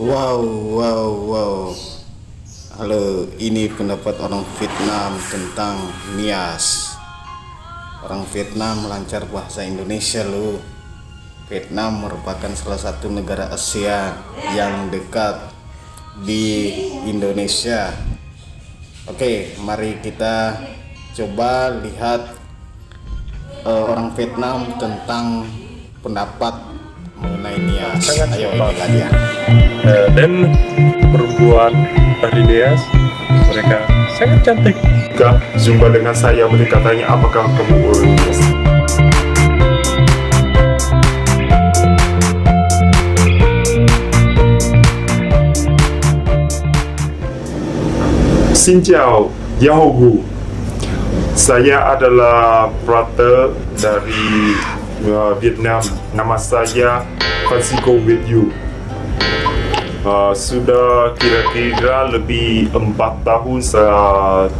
Wow, wow, wow. Halo, ini pendapat orang Vietnam tentang Nias. Orang Vietnam lancar bahasa Indonesia loh. Vietnam merupakan salah satu negara ASEAN yang dekat di Indonesia. Oke, mari kita coba lihat orang Vietnam tentang pendapat mengenai Nias. Ayo kita lihat. Dan perempuan dari Nias, mereka sangat cantik. Jika jumpa dengan saya, mereka tanya apakah kamu orang Nias. Xin chào, Yahoo. Saya adalah brother dari Vietnam. Nama saya Francisco with you. Sudah kira-kira lebih 4 tahun saya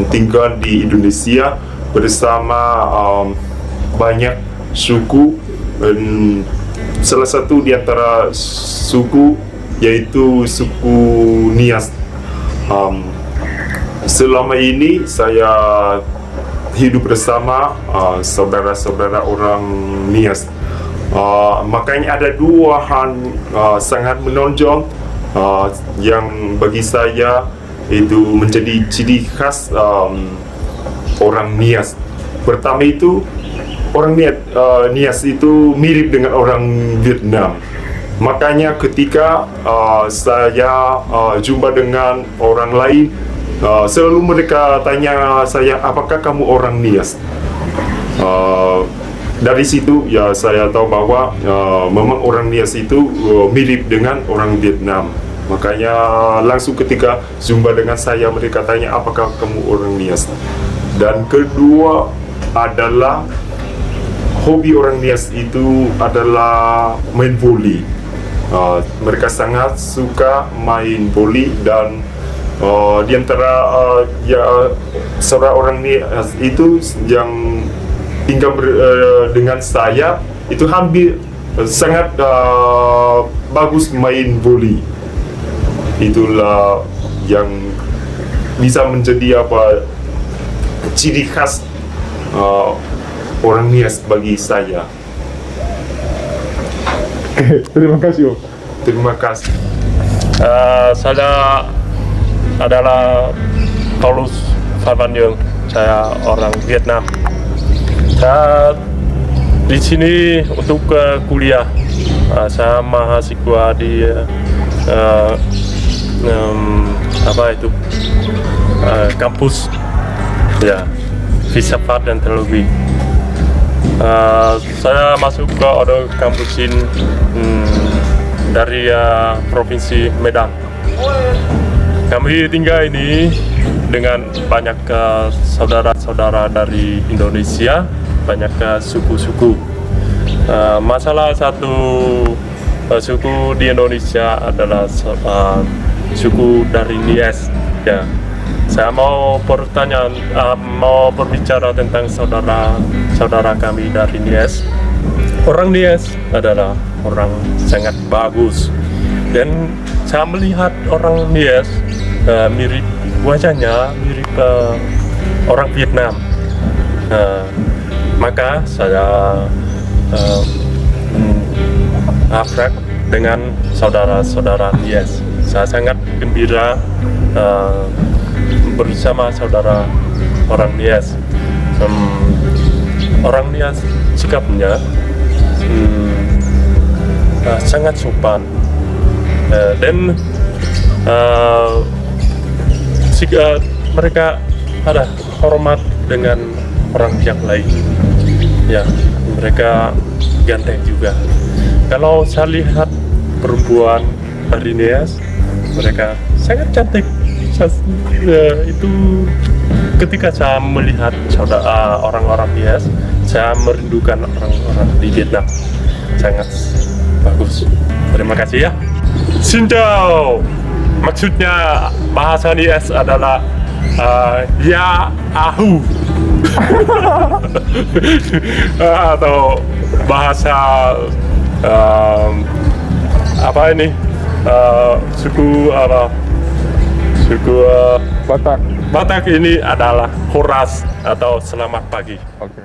tinggal di Indonesia bersama banyak suku. Salah satu di antara suku yaitu suku Nias. Selama ini saya hidup bersama saudara-saudara orang Nias. Makanya ada dua hal sangat menonjol yang bagi saya itu menjadi ciri khas orang Nias. Pertama itu orang Nias itu mirip dengan orang Vietnam. Makanya ketika saya jumpa dengan orang lain, selalu mereka tanya saya, apakah kamu orang Nias? Dari situ ya saya tahu bahwa memang orang Nias itu mirip dengan orang Vietnam. Makanya langsung ketika jumpa dengan saya, mereka tanya apakah kamu orang Nias. Dan kedua adalah hobi orang Nias itu adalah main voli. Mereka sangat suka main voli dan di antara seorang orang Nias itu yang tinggal dengan saya itu hampir sangat bagus main voli. Itulah yang bisa menjadi ciri khas orang Nias bagi saya. Terima kasih Om. Terima kasih. Saya adalah Paulus Favanyong. Saya orang Vietnam. Saya di sini untuk kuliah. Saya mahasiswa di kampus ya, filsafat dan teologi. Saya masuk ke kampus ini dari provinsi Medan. Kami tinggal ini dengan banyak saudara-saudara dari Indonesia, banyak suku-suku. Masalah satu suku di Indonesia adalah suku dari Nias. Ya, saya mau berbicara tentang saudara kami dari Nias. Orang Nias adalah orang sangat bagus, dan saya melihat orang Nias mirip wajahnya mirip orang Vietnam. Maka saya akrab dengan saudara-saudara Nias. Saya sangat gembira bersama saudara orang Nias. Orang Nias sikapnya sangat sopan, dan mereka ada hormat dengan orang yang lain. Ya, mereka ganteng juga. Kalau saya lihat perempuan dari Nias, mereka sangat cantik. Itu ketika saya melihat orang-orang Nias, saya merindukan orang-orang di Vietnam. Sangat bagus. Terima kasih ya. Xin chào. Maksudnya bahasa Nias adalah ya ahu. Atau bahasa apa ini suku apa? Suku Batak. Batak ini adalah horas atau selamat pagi. Oke.